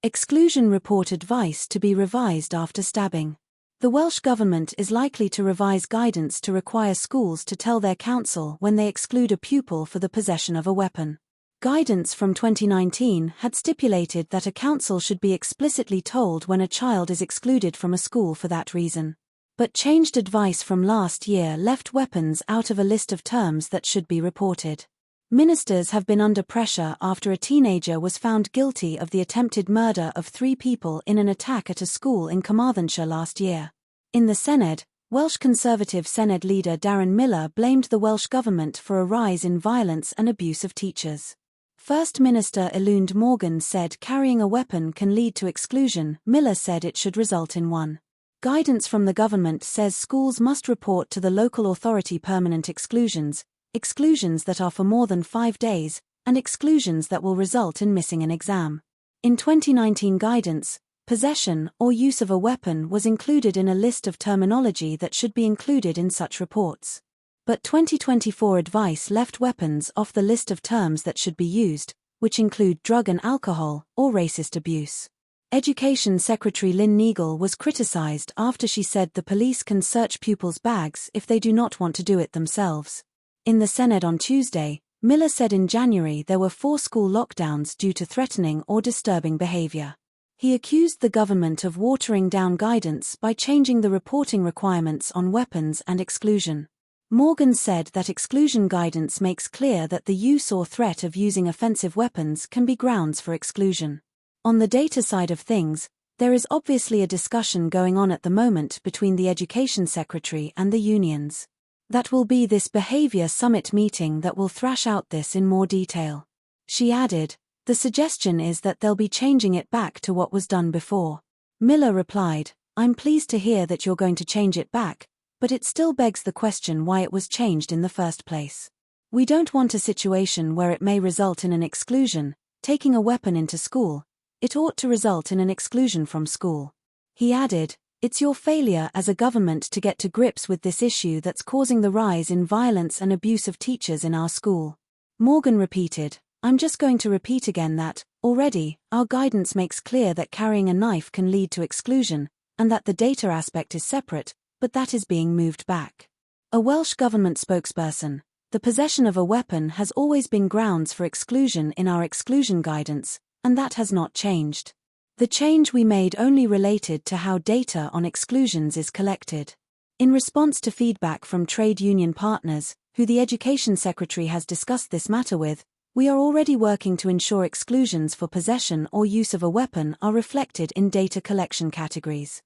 Exclusion report advice to be revised after stabbing. The Welsh Government is likely to revise guidance to require schools to tell their council when they exclude a pupil for the possession of a weapon. Guidance from 2019 had stipulated that a council should be explicitly told when a child is excluded from a school for that reason. But changed advice from last year left weapons out of a list of terms that should be reported. Ministers have been under pressure after a teenager was found guilty of the attempted murder of 3 people in an attack at a school in Carmarthenshire last year. In the Senedd, Welsh Conservative Senedd leader Darren Millar blamed the Welsh Government for a rise in violence and abuse of teachers. First Minister Eluned Morgan said carrying a weapon can lead to exclusion. Millar said it should result in one. Guidance from the government says schools must report to the local authority permanent exclusions that are for more than 5 days, and exclusions that will result in missing an exam. In 2019 guidance, possession or use of a weapon was included in a list of terminology that should be included in such reports. But 2024 advice left weapons off the list of terms that should be used, which include drug and alcohol, or racist abuse. Education Secretary Lynn Neagle was criticised after she said the police can search pupils' bags if they do not want to do it themselves. In the Senedd on Tuesday, Millar said in January there were 4 school lockdowns due to threatening or disturbing behaviour. He accused the government of watering down guidance by changing the reporting requirements on weapons and exclusion. Morgan said that exclusion guidance makes clear that the use or threat of using offensive weapons can be grounds for exclusion. On the data side of things, there is obviously a discussion going on at the moment between the Education Secretary and the unions. That will be this behaviour summit meeting that will thrash out this in more detail. She added, the suggestion is that they'll be changing it back to what was done before. Millar replied, I'm pleased to hear that you're going to change it back, but it still begs the question why it was changed in the first place. We don't want a situation where it may result in an exclusion, taking a weapon into school. It ought to result in an exclusion from school. He added, it's your failure as a government to get to grips with this issue that's causing the rise in violence and abuse of teachers in our school. Morgan repeated, I'm just going to repeat again that, already, our guidance makes clear that carrying a knife can lead to exclusion, and that the data aspect is separate, but that is being moved back. A Welsh Government spokesperson, the possession of a weapon has always been grounds for exclusion in our exclusion guidance, and that has not changed. The change we made only related to how data on exclusions is collected. In response to feedback from trade union partners, who the Education Secretary has discussed this matter with, we are already working to ensure exclusions for possession or use of a weapon are reflected in data collection categories.